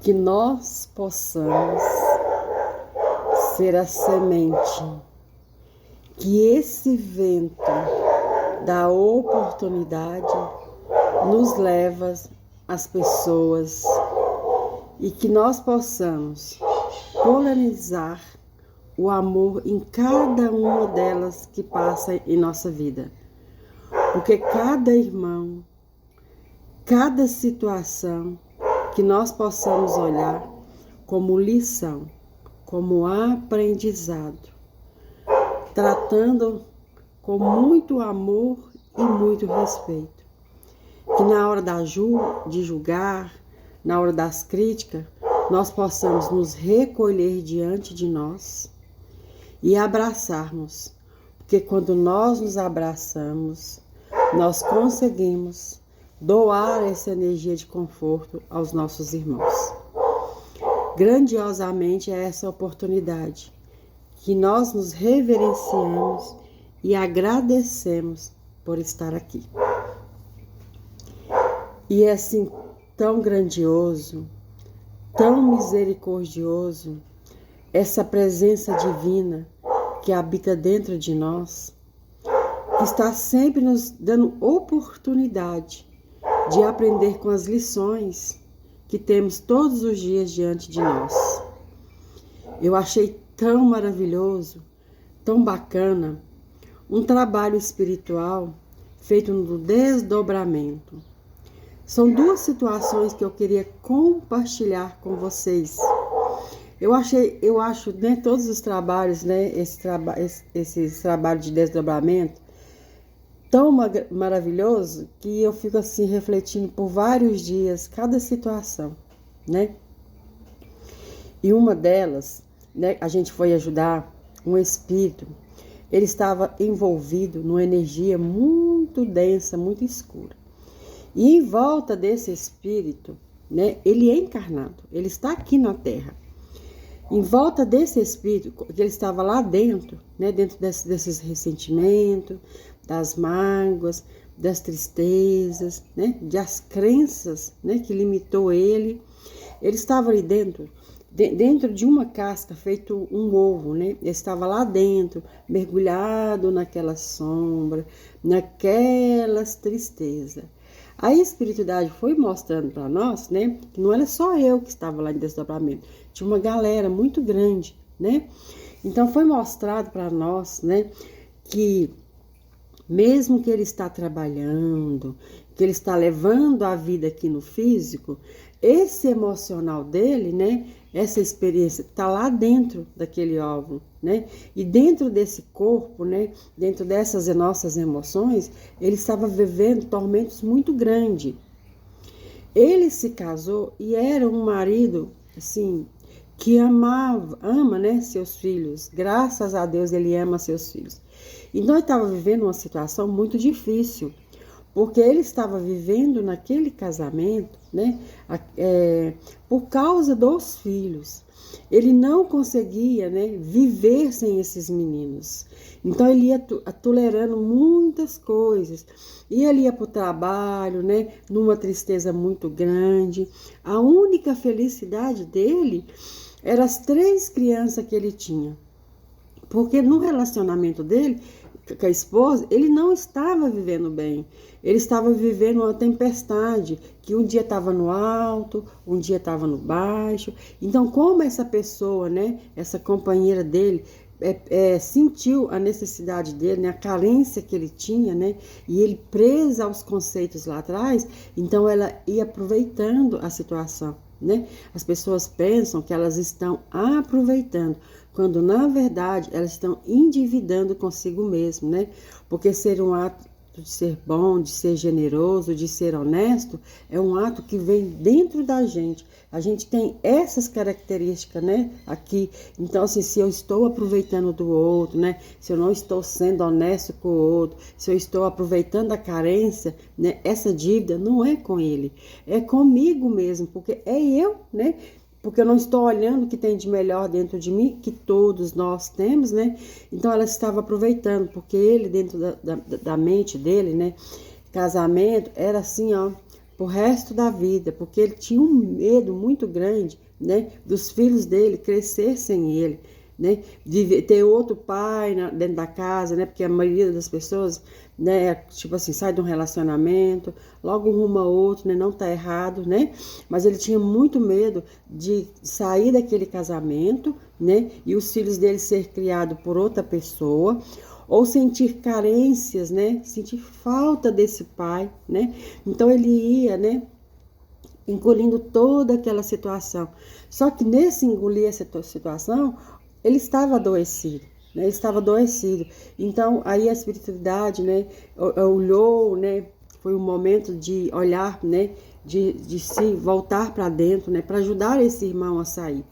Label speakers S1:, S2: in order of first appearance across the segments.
S1: que nós possamos ser a semente, que esse vento da oportunidade nos leva às pessoas e que nós possamos polarizar o amor em cada uma delas que passa em nossa vida. Porque cada irmão, cada situação que nós possamos olhar como lição, como aprendizado, tratando com muito amor e muito respeito. Que na hora de julgar, na hora das críticas, nós possamos nos recolher diante de nós e abraçarmos. Porque quando nós nos abraçamos, nós conseguimos doar essa energia de conforto aos nossos irmãos. Grandiosamente é essa oportunidade que nós nos reverenciamos e agradecemos por estar aqui. E é assim tão grandioso, tão misericordioso, essa presença divina que habita dentro de nós, que está sempre nos dando oportunidade de aprender com as lições que temos todos os dias diante de nós. Eu achei tão maravilhoso, tão bacana, um trabalho espiritual feito no desdobramento. São duas situações que eu queria compartilhar com vocês. Eu acho, né, todos os trabalhos, né, esses trabalhos de desdobramento, tão maravilhoso que eu fico assim refletindo por vários dias cada situação, né? E uma delas, né, a gente foi ajudar um espírito. Ele estava envolvido numa energia muito densa, muito escura. E em volta desse espírito, né, ele é encarnado, ele está aqui na Terra. Em volta desse espírito, que ele estava lá dentro, né, dentro desses ressentimentos, das mágoas, das tristezas, né, das crenças, né, que limitou ele. Ele estava ali dentro de uma casca feito um ovo, né? Ele estava lá dentro, mergulhado naquela sombra, naquelas tristezas. A espiritualidade foi mostrando para nós, né, que não era só eu que estava lá em desdobramento, tinha uma galera muito grande, né? Então foi mostrado para nós, né, que mesmo que ele está trabalhando, que ele está levando a vida aqui no físico, esse emocional dele, né, essa experiência está lá dentro daquele óvulo, né? E dentro desse corpo, né, dentro dessas nossas emoções, ele estava vivendo tormentos muito grandes. Ele se casou e era um marido, assim, que ama, né, seus filhos. Graças a Deus ele ama seus filhos. Então ele estava vivendo uma situação muito difícil, porque ele estava vivendo naquele casamento, né, por causa dos filhos. Ele não conseguia, né, viver sem esses meninos. Então ele ia tolerando muitas coisas. E ele ia para o trabalho, né, numa tristeza muito grande. A única felicidade dele eram as 3 crianças que ele tinha. Porque no relacionamento dele com a esposa, ele não estava vivendo bem. Ele estava vivendo uma tempestade, que um dia estava no alto, um dia estava no baixo. Então, como essa pessoa, né, essa companheira dele, sentiu a necessidade dele, né, a carência que ele tinha, né, e ele presa aos conceitos lá atrás, então ela ia aproveitando a situação, né? As pessoas pensam que elas estão aproveitando, quando na verdade elas estão endividando consigo mesmo, né? Porque ser um ato de ser bom, de ser generoso, de ser honesto, é um ato que vem dentro da gente. A gente tem essas características, né, aqui. Então, assim, se eu estou aproveitando do outro, né, se eu não estou sendo honesto com o outro, se eu estou aproveitando a carência, né, essa dívida não é com ele, é comigo mesmo, porque é eu, né, porque eu não estou olhando o que tem de melhor dentro de mim, que todos nós temos, né? Então ela estava aproveitando, porque ele, dentro da mente dele, né? Casamento era assim, ó, pro resto da vida, porque ele tinha um medo muito grande, né, dos filhos dele crescer sem ele, né, de ter outro pai dentro da casa, né, porque a maioria das pessoas, né, tipo assim, sai de um relacionamento, logo rumo a outro, né, não tá errado, né, mas ele tinha muito medo de sair daquele casamento, né, e os filhos dele ser criados por outra pessoa, ou sentir carências, né, sentir falta desse pai, né, então ele ia, né, engolindo toda aquela situação. Só que nesse engolir essa situação, ele estava adoecido, né? Ele estava adoecido. Então, aí a espiritualidade, né, olhou, né, foi um momento de olhar, né, de se voltar para dentro, né, para ajudar esse irmão a sair.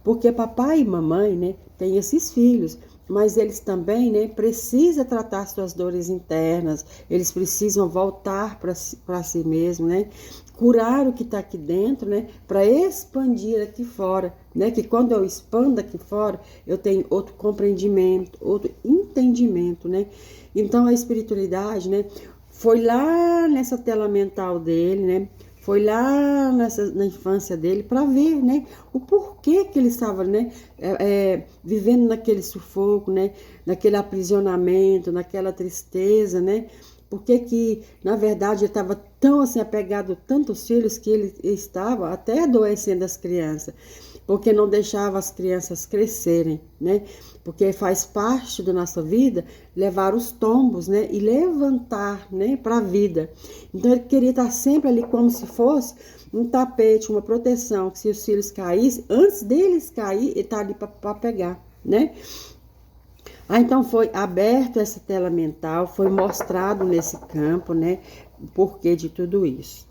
S1: Porque papai e mamãe, né, têm esses filhos, mas eles também, né, precisam tratar suas dores internas, eles precisam voltar para si mesmo, né, curar o que está aqui dentro, né, para expandir aqui fora, né, que quando eu expando aqui fora, eu tenho outro compreendimento, outro entendimento, né. Então a espiritualidade, né, foi lá nessa tela mental dele, né, foi lá na infância dele para ver, né, o porquê que ele estava, né, vivendo naquele sufoco, né, naquele aprisionamento, naquela tristeza, né, porque que, na verdade, ele estava tão assim apegado a tantos filhos que ele estava até adoecendo as crianças, porque não deixava as crianças crescerem, né? Porque faz parte da nossa vida levar os tombos, né? E levantar, né? Para a vida. Então ele queria estar sempre ali como se fosse um tapete, uma proteção, que se os filhos caíssem, antes deles cair, ele está ali para pegar, né? Então foi aberto essa tela mental, foi mostrado nesse campo, né, o porquê de tudo isso.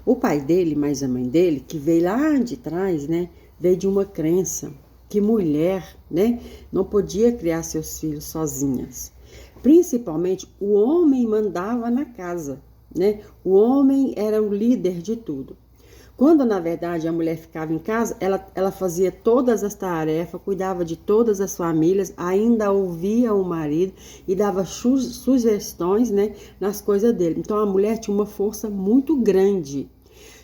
S1: O pai dele, mais a mãe dele, que veio lá de trás, né, veio de uma crença que mulher, né, não podia criar seus filhos sozinhas. Principalmente o homem mandava na casa, né, o homem era o líder de tudo. Quando, na verdade, a mulher ficava em casa, ela fazia todas as tarefas, cuidava de todas as famílias, ainda ouvia o marido e dava sugestões, né, nas coisas dele. Então, a mulher tinha uma força muito grande.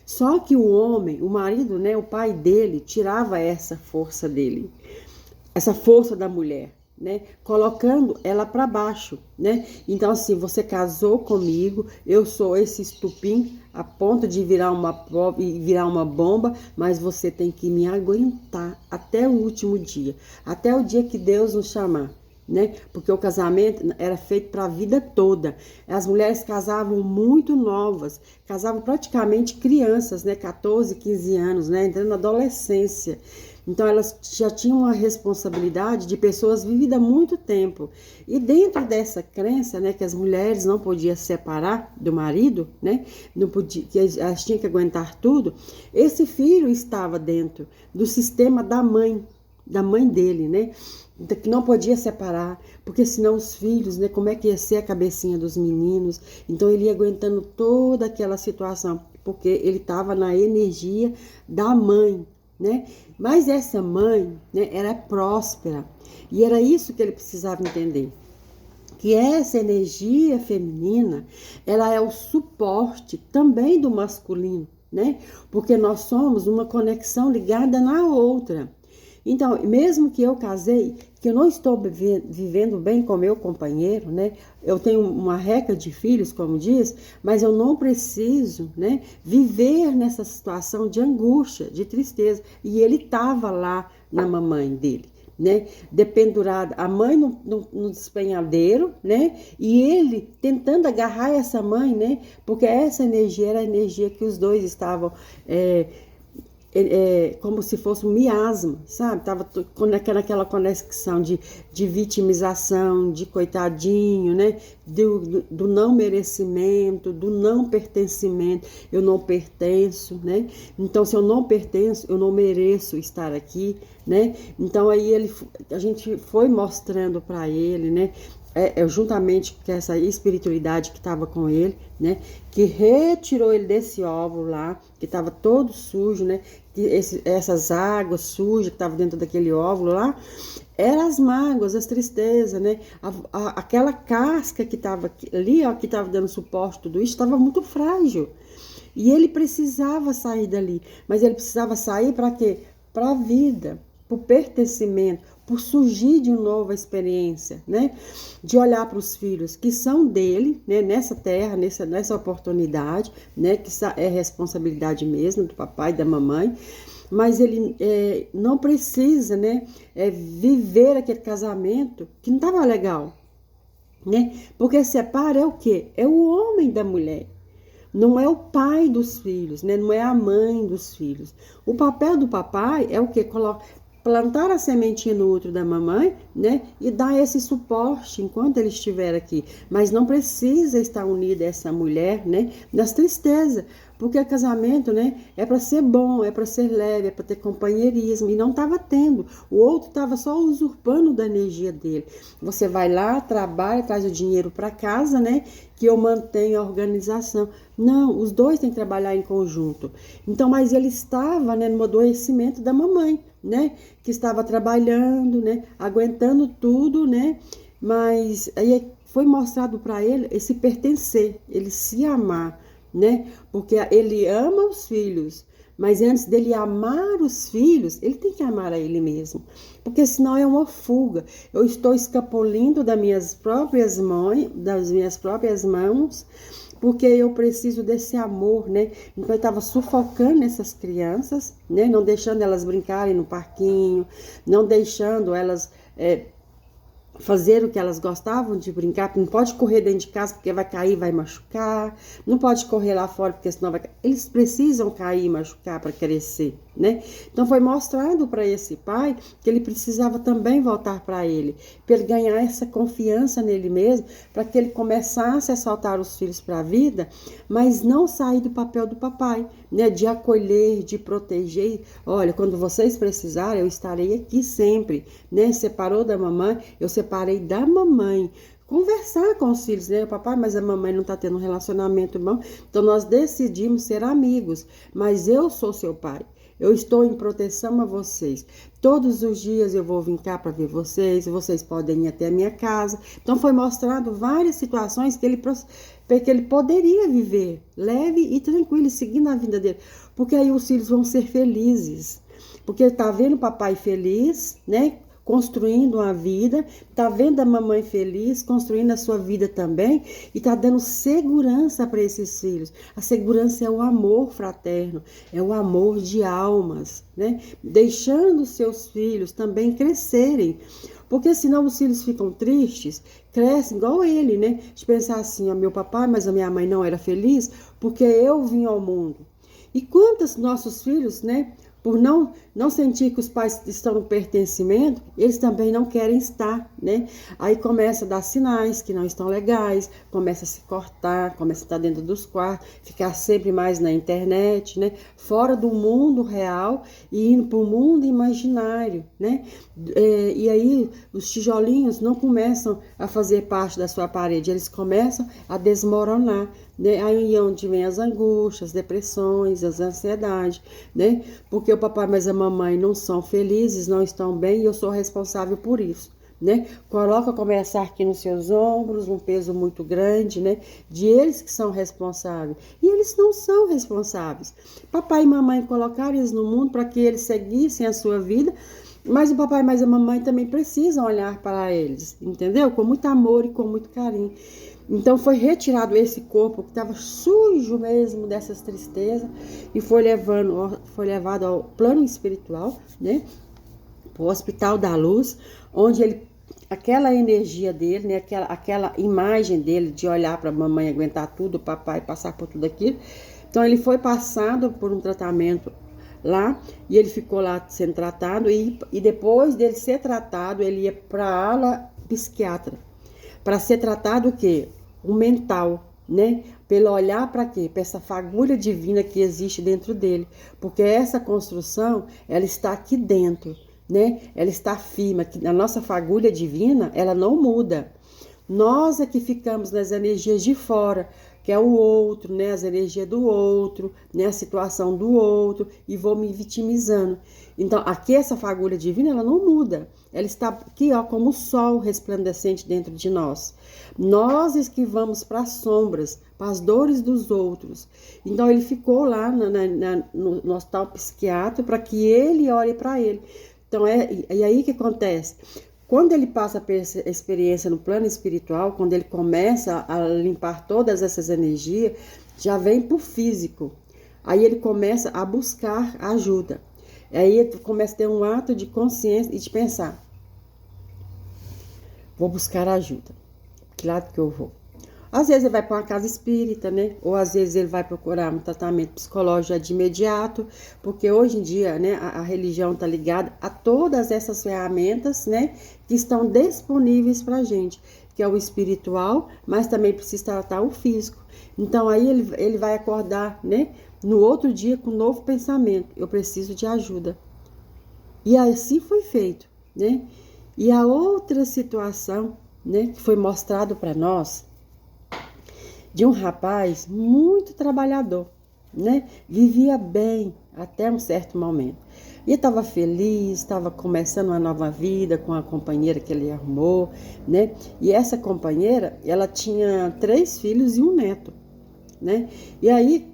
S1: Só que o homem, o marido, né, o pai dele, tirava essa força dele, essa força da mulher, né, colocando ela para baixo, né? Então assim, você casou comigo, eu sou esse estupim a ponto de virar uma bomba, mas você tem que me aguentar até o último dia, até o dia que Deus nos chamar, né? Porque o casamento era feito para a vida toda. As mulheres casavam muito novas, casavam praticamente crianças, né? 14, 15 anos, né? Entrando na adolescência. Então, elas já tinham uma responsabilidade de pessoas vividas há muito tempo. E dentro dessa crença, né, que as mulheres não podiam se separar do marido, né, não podia, que elas tinham que aguentar tudo, esse filho estava dentro do sistema da mãe dele, né, que não podia separar, porque senão os filhos, né, como é que ia ser a cabecinha dos meninos? Então, ele ia aguentando toda aquela situação, porque ele estava na energia da mãe, né? Mas essa mãe, né, era próspera e era isso que ele precisava entender, que essa energia feminina, ela é o suporte também do masculino, né? Porque nós somos uma conexão ligada na outra. Então, mesmo que eu casei, que eu não estou vivendo bem com meu companheiro, né? Eu tenho uma reca de filhos, como diz, mas eu não preciso, né, viver nessa situação de angústia, de tristeza. E ele estava lá na mamãe dele, né? Dependurada, a mãe no despenhadeiro, né? E ele tentando agarrar essa mãe, né? Porque essa energia era a energia que os dois estavam como se fosse um miasma, sabe? Tava naquela conexão de vitimização, de coitadinho, né? Do não merecimento, do não pertencimento. Eu não pertenço, né? Então, se eu não pertenço, eu não mereço estar aqui, né? Então, aí a gente foi mostrando para ele, né? juntamente com essa espiritualidade que estava com ele, né? Que retirou ele desse óvulo lá, que estava todo sujo, né? Que essas águas sujas que estavam dentro daquele óvulo lá, eram as mágoas, as tristezas, né? Aquela casca que estava ali, ó, que estava dando suporte a tudo isso, estava muito frágil. E ele precisava sair dali. Mas ele precisava sair para quê? Para a vida, para o pertencimento, por surgir de uma nova experiência, né? De olhar para os filhos que são dele, né? Nessa terra, nessa oportunidade, né? Que é responsabilidade mesmo do papai e da mamãe. Mas ele não precisa, né? Viver aquele casamento que não estava legal, né? Porque separa é o quê? É o homem da mulher. Não é o pai dos filhos, né? Não é a mãe dos filhos. O papel do papai é o quê? Plantar a sementinha no útero da mamãe, né? E dar esse suporte enquanto ele estiver aqui. Mas não precisa estar unida essa mulher, né? Nas tristezas. Porque o casamento, né? É para ser bom, é para ser leve, é para ter companheirismo. E não estava tendo. O outro estava só usurpando da energia dele. Você vai lá, trabalha, traz o dinheiro para casa, né? Que eu mantenho a organização. Não, os dois têm que trabalhar em conjunto. Então, mas ele estava, né, no adoecimento da mamãe, né? Que estava trabalhando, né? Aguentando tudo, né? Mas aí foi mostrado para ele esse pertencer, ele se amar, né? Porque ele ama os filhos, mas antes dele amar os filhos, ele tem que amar a ele mesmo. Porque senão é uma fuga. Eu estou escapulindo das minhas próprias mãos, porque eu preciso desse amor, né? Então eu estava sufocando essas crianças, né? Não deixando elas brincarem no parquinho, não deixando elas fazer o que elas gostavam de brincar. Não pode correr dentro de casa porque vai cair, vai machucar. Não pode correr lá fora porque senão vai... Eles precisam cair e machucar para crescer, né? Então foi mostrado para esse pai que ele precisava também voltar para ele ganhar essa confiança nele mesmo, para que ele começasse a soltar os filhos para a vida, mas não sair do papel do papai, né? De acolher, de proteger. Olha, quando vocês precisarem, eu estarei aqui sempre, né? Separou da mamãe, eu separei da mamãe. Conversar com os filhos, né? Papai, mas a mamãe não está tendo um relacionamento bom, então nós decidimos ser amigos, mas eu sou seu pai. Eu estou em proteção a vocês. Todos os dias eu vou vir cá para ver vocês podem ir até a minha casa. Então foi mostrado várias situações que ele poderia viver leve e tranquilo, seguindo a vida dele. Porque aí os filhos vão ser felizes. Porque ele está vendo o papai feliz, né? Construindo uma vida, tá vendo a mamãe feliz, construindo a sua vida também, e tá dando segurança para esses filhos. A segurança é o amor fraterno, é o amor de almas, né? Deixando seus filhos também crescerem, porque senão os filhos ficam tristes, crescem igual ele, né? De pensar assim, ó, meu papai, mas a minha mãe não era feliz, porque eu vim ao mundo. E quantos nossos filhos, né? Por não sentir que os pais estão no pertencimento, eles também não querem estar, né? Aí começa a dar sinais que não estão legais, começa a se cortar, começa a estar dentro dos quartos, ficar sempre mais na internet, né? Fora do mundo real e indo para o mundo imaginário, né? E aí os tijolinhos não começam a fazer parte da sua parede, eles começam a desmoronar, né? Aí é onde vem as angústias, as depressões, as ansiedades, né? Porque o papai, mas a mamãe não são felizes, não estão bem, e eu sou responsável por isso, né? Coloca começar aqui nos seus ombros um peso muito grande, né? De eles que são responsáveis. E eles não são responsáveis. Papai e mamãe colocaram eles no mundo para que eles seguissem a sua vida, mas o papai e a mamãe também precisam olhar para eles, entendeu? Com muito amor e com muito carinho. Então foi retirado esse corpo que estava sujo mesmo dessas tristezas e foi levado ao plano espiritual, né? Para o Hospital da Luz, onde aquela energia dele, né? Aquela imagem dele de olhar para a mamãe aguentar tudo, o papai passar por tudo aquilo. Então ele foi passado por um tratamento lá e ele ficou lá sendo tratado e depois dele ser tratado, ele ia para a ala psiquiatra para ser tratado o quê? O mental, né? Pelo olhar para quê? Para essa fagulha divina que existe dentro dele. Porque essa construção, ela está aqui dentro, né? Ela está firme. A nossa fagulha divina, ela não muda. Nós é que ficamos nas energias de fora, que é o outro, né? As energias do outro, né? A situação do outro, e vou me vitimizando. Então, aqui essa fagulha divina, ela não muda. Ela está aqui, ó, como o sol resplandecente dentro de nós. Nós esquivamos para as sombras, para as dores dos outros. Então, ele ficou lá no hospital psiquiátrico para que ele olhe para ele. Então, e aí o que acontece? Quando ele passa a experiência no plano espiritual, quando ele começa a limpar todas essas energias, já vem para o físico. Aí ele começa a buscar ajuda. Aí ele começa a ter um ato de consciência e de pensar: vou buscar ajuda. Que lado que eu vou? Às vezes ele vai para uma casa espírita, né? Ou às vezes ele vai procurar um tratamento psicológico já de imediato, porque hoje em dia, né, a religião está ligada a todas essas ferramentas, né, que estão disponíveis para a gente, que é o espiritual, mas também precisa tratar o físico. Então aí ele vai acordar, né, no outro dia com um novo pensamento: eu preciso de ajuda. E assim foi feito, né? E a outra situação, né, que foi mostrado para nós, de um rapaz muito trabalhador, né? Vivia bem até um certo momento. E estava feliz, estava começando uma nova vida com a companheira que ele arrumou, né? E essa companheira, ela tinha 3 filhos e um neto, né? E aí,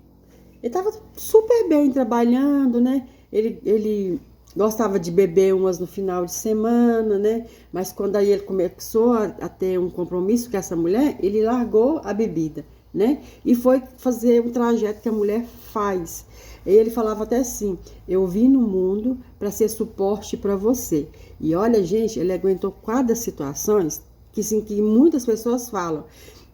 S1: ele estava super bem trabalhando, né? Ele gostava de beber umas no final de semana, né? Mas quando aí ele começou a ter um compromisso com essa mulher, ele largou a bebida, né? E foi fazer um trajeto que a mulher faz. E ele falava até assim: eu vim no mundo para ser suporte para você. E olha, gente, ele aguentou cada situações que, assim, que muitas pessoas falam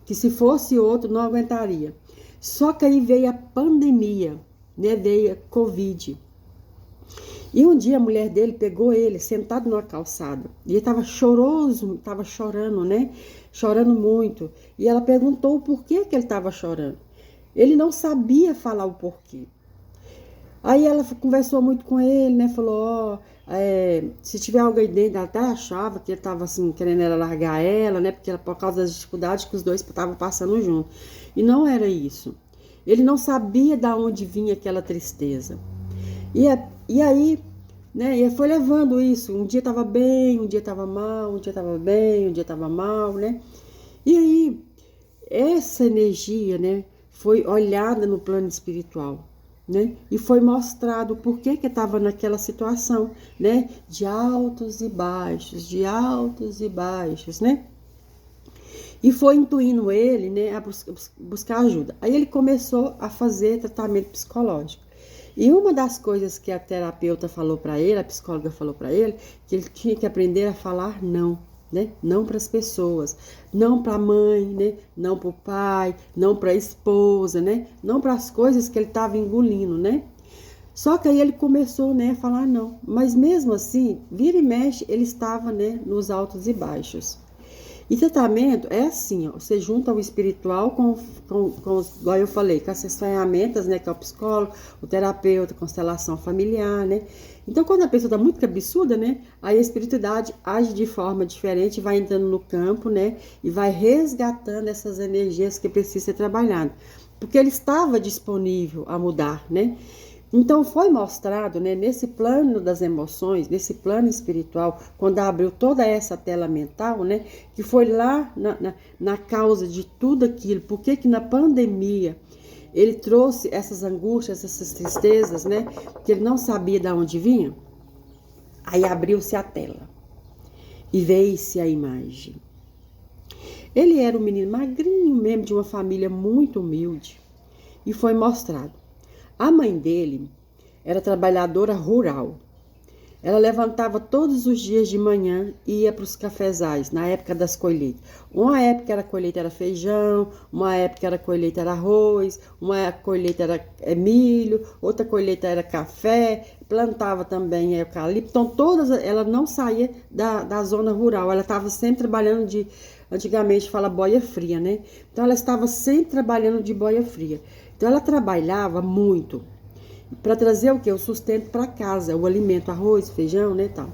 S1: que se fosse outro não aguentaria. Só que aí veio a pandemia, né? Veio a Covid. E um dia a mulher dele pegou ele sentado numa calçada. E ele estava choroso, estava chorando, né? Chorando muito. E ela perguntou o porquê que ele estava chorando. Ele não sabia falar o porquê. Aí ela conversou muito com ele, né? Falou: se tiver alguém dentro, ela até achava que ele estava assim, querendo ela largar ela, né? Porque por causa das dificuldades que os dois estavam passando junto. E não era isso. Ele não sabia de onde vinha aquela tristeza. E aí, né, e foi levando isso. Um dia estava bem, um dia estava mal, um dia estava bem, um dia estava mal, né? E aí, essa energia, né, foi olhada no plano espiritual, né? E foi mostrado por que estava naquela situação, né? De altos e baixos, né? E foi intuindo ele, né, a buscar ajuda. Aí ele começou a fazer tratamento psicológico. E uma das coisas que a terapeuta falou para ele, a psicóloga falou para ele, que ele tinha que aprender a falar não, né? Não para as pessoas, não para a mãe, né? Não para o pai, não para a esposa, né? Não para as coisas que ele estava engolindo, né? Só que aí ele começou, né, a falar não. Mas mesmo assim, vira e mexe, ele estava, né, nos altos e baixos. E tratamento é assim, ó, você junta o espiritual com igual eu falei, com essas ferramentas, né, que é o psicólogo, o terapeuta, constelação familiar, né. Então, quando a pessoa está muito cabeçuda, né, aí a espiritualidade age de forma diferente, vai entrando no campo, né, e vai resgatando essas energias que precisam ser trabalhadas. Porque ele estava disponível a mudar, né. Então foi mostrado, né, nesse plano das emoções, nesse plano espiritual, quando abriu toda essa tela mental, né, que foi lá na causa de tudo aquilo. Por que na pandemia ele trouxe essas angústias, essas tristezas, né, que ele não sabia de onde vinha? Aí abriu-se a tela e veio-se a imagem. Ele era um menino magrinho mesmo, de uma família muito humilde, e foi mostrado. A mãe dele era trabalhadora rural. Ela levantava todos os dias de manhã e ia para os cafezais, na época das colheitas. Uma época a colheita era feijão, uma época a colheita era arroz, uma colheita era milho, outra colheita era café, plantava também eucalipto. Então, ela não saía da zona rural, ela estava sempre trabalhando antigamente fala boia fria, né? Então, ela estava sempre trabalhando de boia fria. Então, ela trabalhava muito para trazer o quê? O sustento para casa, o alimento, arroz, feijão, né, tal.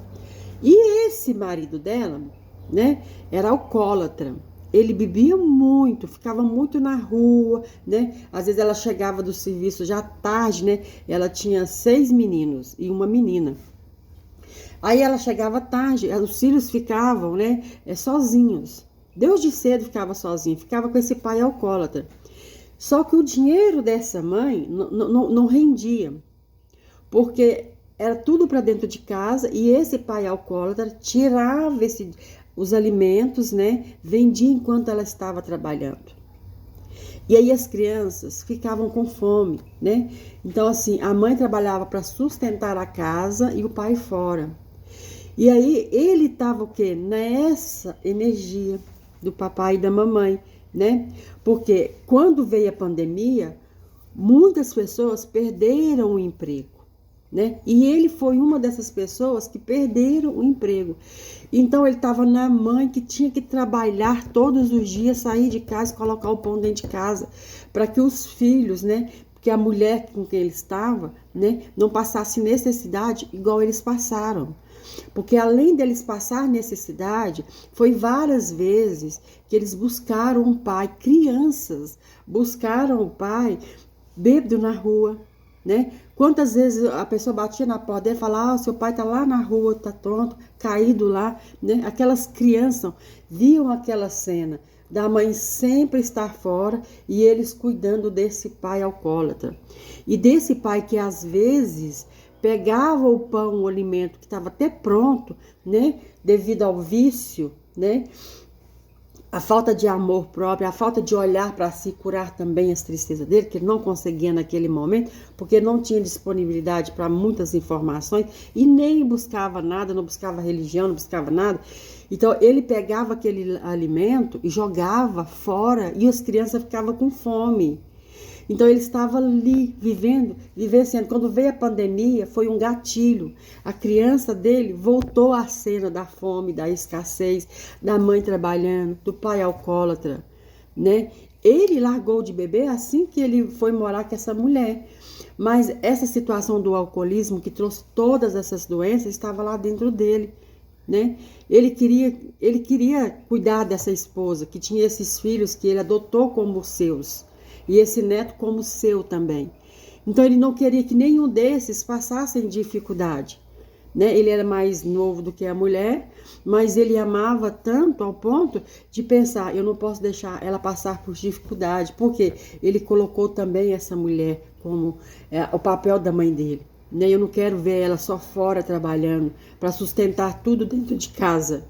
S1: E esse marido dela, né, era alcoólatra. ele bebia muito, ficava muito na rua, né? Às vezes ela chegava do serviço já tarde, né? Ela tinha 6 meninos e uma menina. Aí ela chegava tarde, os filhos ficavam, né, sozinhos. Desde cedo ficava sozinho, ficava com esse pai alcoólatra. Só que o dinheiro dessa mãe não rendia, porque era tudo para dentro de casa e esse pai alcoólatra tirava os alimentos, né, vendia enquanto ela estava trabalhando. E aí as crianças ficavam com fome, né? Então assim, a mãe trabalhava para sustentar a casa e o pai fora. E aí ele estava o quê? Nessa energia do papai e da mamãe, né? Porque quando veio a pandemia, muitas pessoas perderam o emprego, né? E ele foi uma dessas pessoas que perderam o emprego. Então ele estava na mãe que tinha que trabalhar todos os dias, sair de casa e colocar o pão dentro de casa, para que os filhos, né? Porque a mulher com quem ele estava, né? Não passasse necessidade igual eles passaram. Porque além deles passar necessidade, foi várias vezes que eles buscaram um pai, crianças buscaram o pai bêbado na rua, né? Quantas vezes a pessoa batia na porta dele e falava, seu pai tá lá na rua, tá tonto, caído lá, né? Aquelas crianças viam aquela cena da mãe sempre estar fora e eles cuidando desse pai alcoólatra. E desse pai que às vezes pegava o pão, o alimento que estava até pronto, né? Devido ao vício, né? A falta de amor próprio, a falta de olhar para si, curar também as tristezas dele, que ele não conseguia naquele momento, porque não tinha disponibilidade para muitas informações e nem buscava nada, não buscava religião, não buscava nada. Então ele pegava aquele alimento e jogava fora e as crianças ficavam com fome. Então ele estava ali vivenciando. Quando veio a pandemia, foi um gatilho. A criança dele voltou à cena da fome, da escassez, da mãe trabalhando, do pai alcoólatra, né? Ele largou de beber assim que ele foi morar com essa mulher. Mas essa situação do alcoolismo que trouxe todas essas doenças estava lá dentro dele, né? Ele queria cuidar dessa esposa que tinha esses filhos que ele adotou como seus. E esse neto como seu também. Então ele não queria que nenhum desses passassem dificuldade, né? Ele era mais novo do que a mulher, mas ele amava tanto ao ponto de pensar, eu não posso deixar ela passar por dificuldade, porque ele colocou também essa mulher como o papel da mãe dele, né? Eu não quero ver ela só fora trabalhando para sustentar tudo dentro de casa,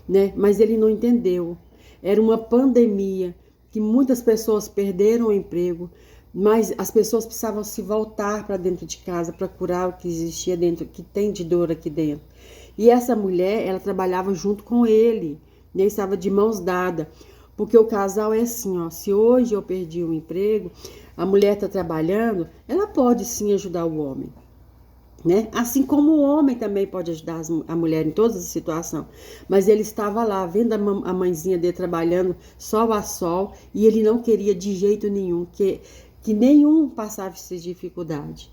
S1: né? Mas ele não entendeu. Era uma pandemia que muitas pessoas perderam o emprego, mas as pessoas precisavam se voltar para dentro de casa para curar o que existia dentro, que tem de dor aqui dentro. E essa mulher, ela trabalhava junto com ele, né? Estava de mãos dadas, porque o casal é assim, ó, se hoje eu perdi o emprego, a mulher está trabalhando, ela pode sim ajudar o homem, né? Assim como o homem também pode ajudar a mulher em todas as situações, mas ele estava lá vendo a mãezinha dele trabalhando sol a sol e ele não queria de jeito nenhum que nenhum passasse dificuldade.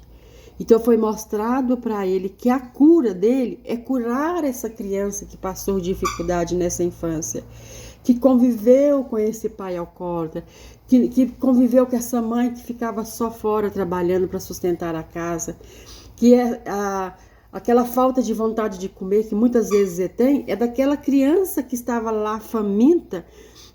S1: Então foi mostrado para ele que a cura dele é curar essa criança que passou dificuldade nessa infância, que conviveu com esse pai alcoólatra, que conviveu com essa mãe que ficava só fora trabalhando para sustentar a casa, que é aquela falta de vontade de comer que muitas vezes ele tem, é daquela criança que estava lá faminta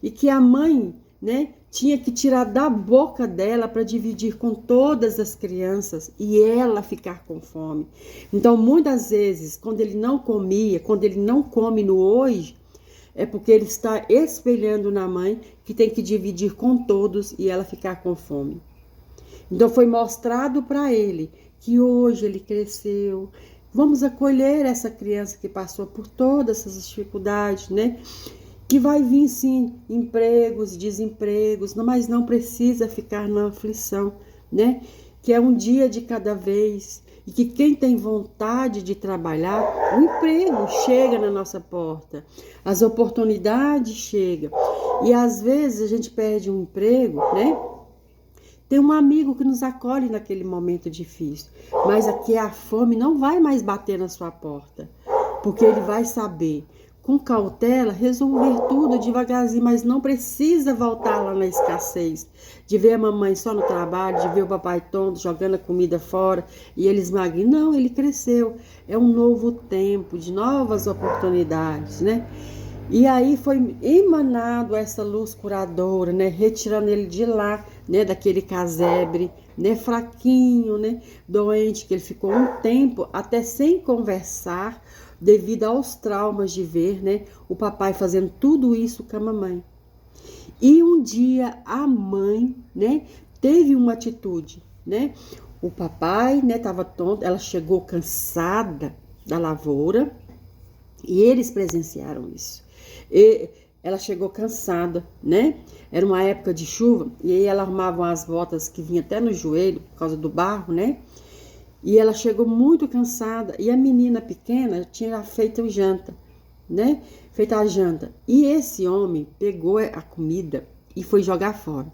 S1: e que a mãe, né, tinha que tirar da boca dela para dividir com todas as crianças e ela ficar com fome. Então, muitas vezes, quando ele não comia, quando ele não come no hoje, é porque ele está espelhando na mãe que tem que dividir com todos e ela ficar com fome. Então, foi mostrado para ele que hoje ele cresceu. Vamos acolher essa criança que passou por todas essas dificuldades, né? Que vai vir sim empregos, desempregos, mas não precisa ficar na aflição, né? Que é um dia de cada vez e que quem tem vontade de trabalhar, o emprego chega na nossa porta, as oportunidades chegam e às vezes a gente perde um emprego, né? Tem um amigo que nos acolhe naquele momento difícil, mas aqui a fome não vai mais bater na sua porta, porque ele vai saber, com cautela, resolver tudo devagarzinho, mas não precisa voltar lá na escassez, de ver a mamãe só no trabalho, de ver o papai tonto jogando a comida fora e ele esmague. Não, ele cresceu. É um novo tempo, de novas oportunidades, né? E aí foi emanado essa luz curadora, né? Retirando ele de lá, né? Daquele casebre, né? Fraquinho, né? Doente, que ele ficou um tempo até sem conversar, devido aos traumas de ver, né? O papai fazendo tudo isso com a mamãe. E um dia a mãe, né? Teve uma atitude, né? O papai, né? Tava tonto, ela chegou cansada da lavoura e eles presenciaram isso. E ela chegou cansada, né? Era uma época de chuva e aí ela arrumava as botas que vinha até no joelho por causa do barro, né? E ela chegou muito cansada e a menina pequena tinha feito janta, né? Feita a janta. E esse homem pegou a comida e foi jogar fora.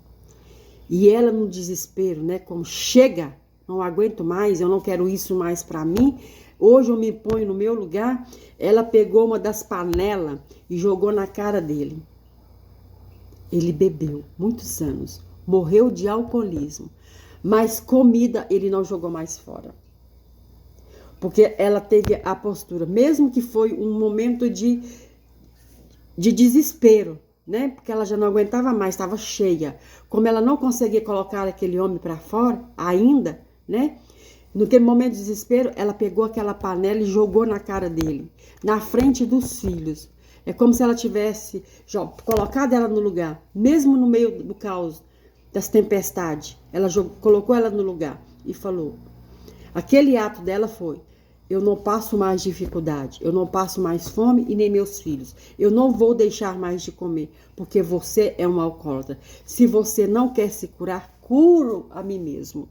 S1: E ela no desespero, né? Como chega, não aguento mais, eu não quero isso mais para mim. Hoje eu me ponho no meu lugar. Ela pegou uma das panelas e jogou na cara dele. Ele bebeu muitos anos, morreu de alcoolismo, mas comida ele não jogou mais fora. Porque ela teve a postura, mesmo que foi um momento de desespero, né? Porque ela já não aguentava mais, estava cheia. Como ela não conseguia colocar aquele homem para fora ainda, né? Naquele momento de desespero, ela pegou aquela panela e jogou na cara dele, na frente dos filhos. É como se ela tivesse colocado ela no lugar, mesmo no meio do caos, das tempestades. Ela colocou ela no lugar e falou. Aquele ato dela foi: eu não passo mais dificuldade, eu não passo mais fome e nem meus filhos. Eu não vou deixar mais de comer, porque você é um alcoólatra. Se você não quer se curar, curo a mim mesmo.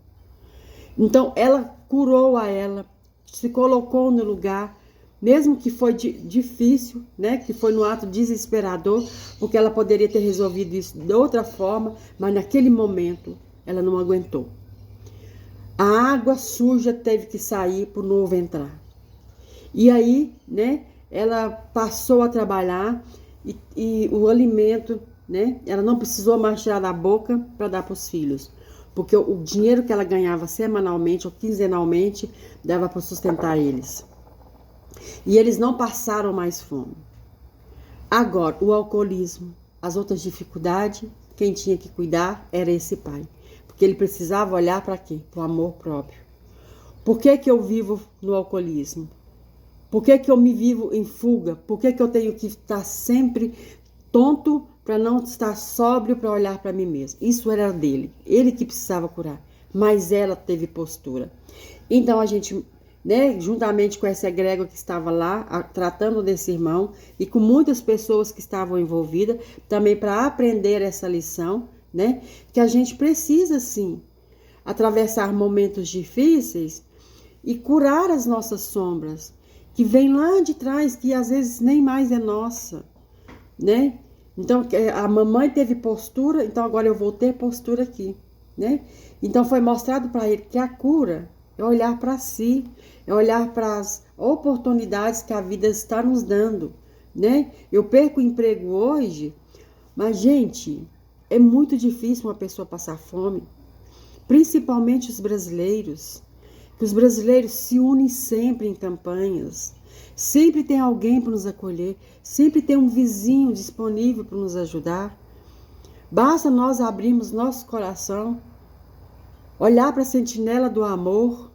S1: Então, ela curou a ela, se colocou no lugar, mesmo que foi difícil, né? Que foi no ato desesperador, porque ela poderia ter resolvido isso de outra forma, mas naquele momento ela não aguentou. A água suja teve que sair para o novo entrar. E aí, né? Ela passou a trabalhar e o alimento, né? Ela não precisou mais tirar da boca para dar para os filhos. Porque o dinheiro que ela ganhava semanalmente ou quinzenalmente dava para sustentar eles. E eles não passaram mais fome. Agora, o alcoolismo, as outras dificuldades, quem tinha que cuidar era esse pai. Porque ele precisava olhar para quê? Para o amor próprio. Por que que eu vivo no alcoolismo? Por que que eu me vivo em fuga? Por que que eu tenho que estar sempre tonto para não estar sóbrio para olhar para mim mesmo? Isso era dele. Ele que precisava curar. Mas ela teve postura. Então a gente, né, juntamente com essa egrégora que estava lá, tratando desse irmão, e com muitas pessoas que estavam envolvidas, também para aprender essa lição, né, que a gente precisa sim atravessar momentos difíceis e curar as nossas sombras, que vem lá de trás, que às vezes nem mais é nossa, né? Então, a mamãe teve postura, então agora eu vou ter postura aqui, né? Então, foi mostrado para ele que a cura é olhar para si, é olhar para as oportunidades que a vida está nos dando, né? Eu perco o emprego hoje, mas, gente, é muito difícil uma pessoa passar fome, principalmente os brasileiros, que os brasileiros se unem sempre em campanhas. Sempre tem alguém para nos acolher, sempre tem um vizinho disponível para nos ajudar. Basta nós abrirmos nosso coração, olhar para a sentinela do amor.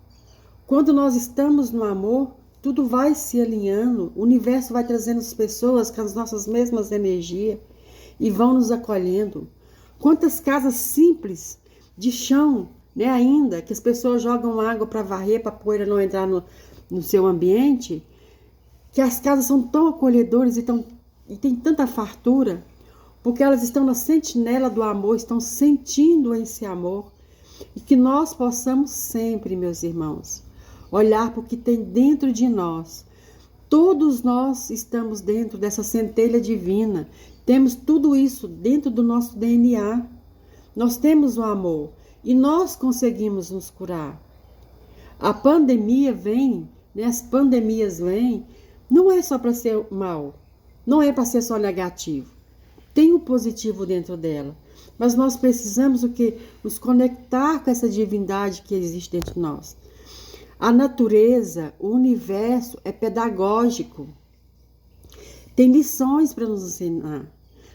S1: Quando nós estamos no amor, tudo vai se alinhando, o universo vai trazendo as pessoas com as nossas mesmas energias e vão nos acolhendo. Quantas casas simples, de chão, né, ainda, que as pessoas jogam água para varrer, para a poeira não entrar no seu ambiente, que as casas são tão acolhedoras e tem tanta fartura, porque elas estão na sentinela do amor, estão sentindo esse amor. E que nós possamos sempre, meus irmãos, olhar para o que tem dentro de nós. Todos nós estamos dentro dessa centelha divina, temos tudo isso dentro do nosso DNA. Nós temos o amor e nós conseguimos nos curar. A pandemia vem, né? As pandemias vêm, não é só para ser mal, não é para ser só negativo. Tem o positivo dentro dela. Mas nós precisamos o quê? Nos conectar com essa divindade que existe dentro de nós. A natureza, o universo é pedagógico. Tem lições para nos ensinar.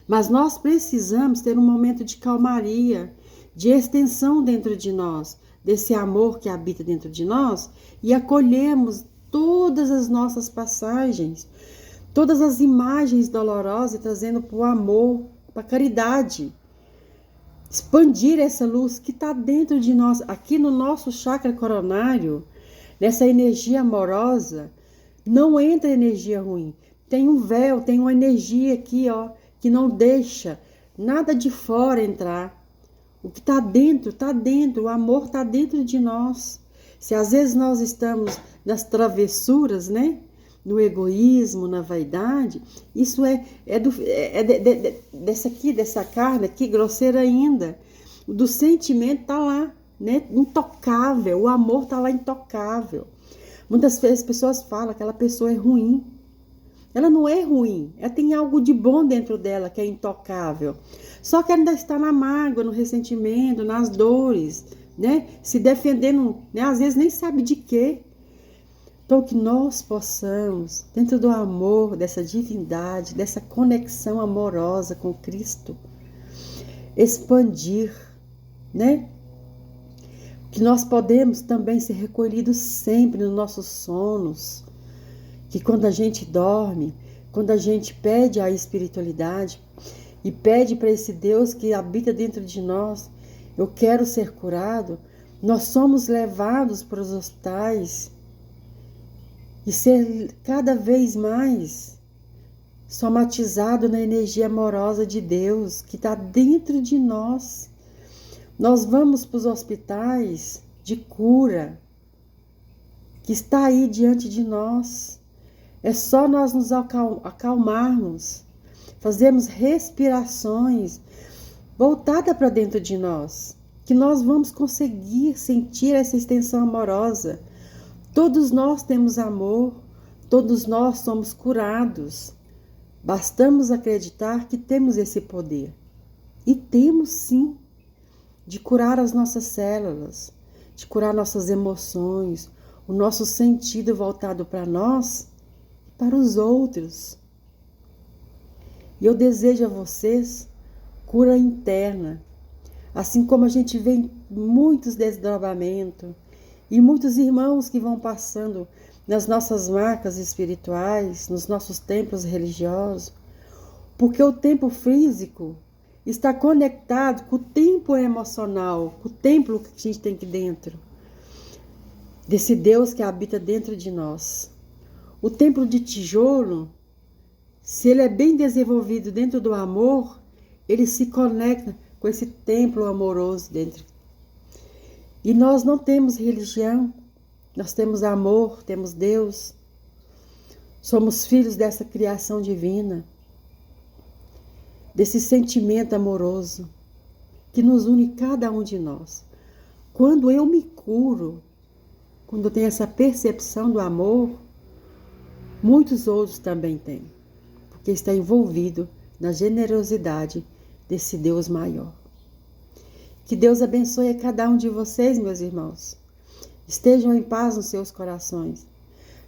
S1: Mas nós precisamos ter um momento de calmaria, de extensão dentro de nós, desse amor que habita dentro de nós, e acolhemos todas as nossas passagens, todas as imagens dolorosas, trazendo para o amor, para a caridade. Expandir essa luz que está dentro de nós, aqui no nosso chakra coronário, nessa energia amorosa, não entra energia ruim. Tem um véu, tem uma energia aqui, ó, que não deixa nada de fora entrar. O que está dentro, o amor está dentro de nós. Se às vezes nós estamos nas travessuras, né? No egoísmo, na vaidade, isso dessa carne aqui, grosseira ainda. O do sentimento está lá, né? Intocável, o amor está lá intocável. Muitas vezes as pessoas falam que aquela pessoa é ruim. Ela não é ruim, ela tem algo de bom dentro dela que é intocável. Só que ela ainda está na mágoa, no ressentimento, nas dores, né? Se defendendo, né? Às vezes nem sabe de quê. Então que nós possamos, dentro do amor, dessa divindade, dessa conexão amorosa com Cristo, expandir, né? Que nós podemos também ser recolhidos sempre nos nossos sonos. Que quando a gente dorme, quando a gente pede a espiritualidade e pede para esse Deus que habita dentro de nós, eu quero ser curado, nós somos levados para os hospitais e ser cada vez mais somatizado na energia amorosa de Deus que está dentro de nós. Nós vamos para os hospitais de cura que está aí diante de nós. É só nós nos acalmarmos, fazermos respirações voltadas para dentro de nós, que nós vamos conseguir sentir essa extensão amorosa. Todos nós temos amor, todos nós somos curados. Bastamos acreditar que temos esse poder. E temos sim, de curar as nossas células, de curar nossas emoções, o nosso sentido voltado para nós, para os outros. E eu desejo a vocês cura interna, assim como a gente vê muitos desdobramentos e muitos irmãos que vão passando nas nossas marcas espirituais, nos nossos templos religiosos, porque o tempo físico está conectado com o tempo emocional, com o templo que a gente tem aqui dentro, desse Deus que habita dentro de nós. O templo de tijolo, se ele é bem desenvolvido dentro do amor, ele se conecta com esse templo amoroso dentro. E nós não temos religião, nós temos amor, temos Deus. Somos filhos dessa criação divina, desse sentimento amoroso que nos une cada um de nós. Quando eu me curo, quando eu tenho essa percepção do amor, muitos outros também têm, porque está envolvido na generosidade desse Deus maior. Que Deus abençoe a cada um de vocês, meus irmãos. Estejam em paz nos seus corações,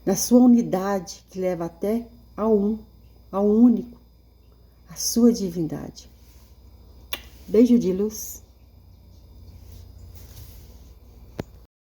S1: na sua unidade que leva até ao único, a sua divindade. Beijo de luz.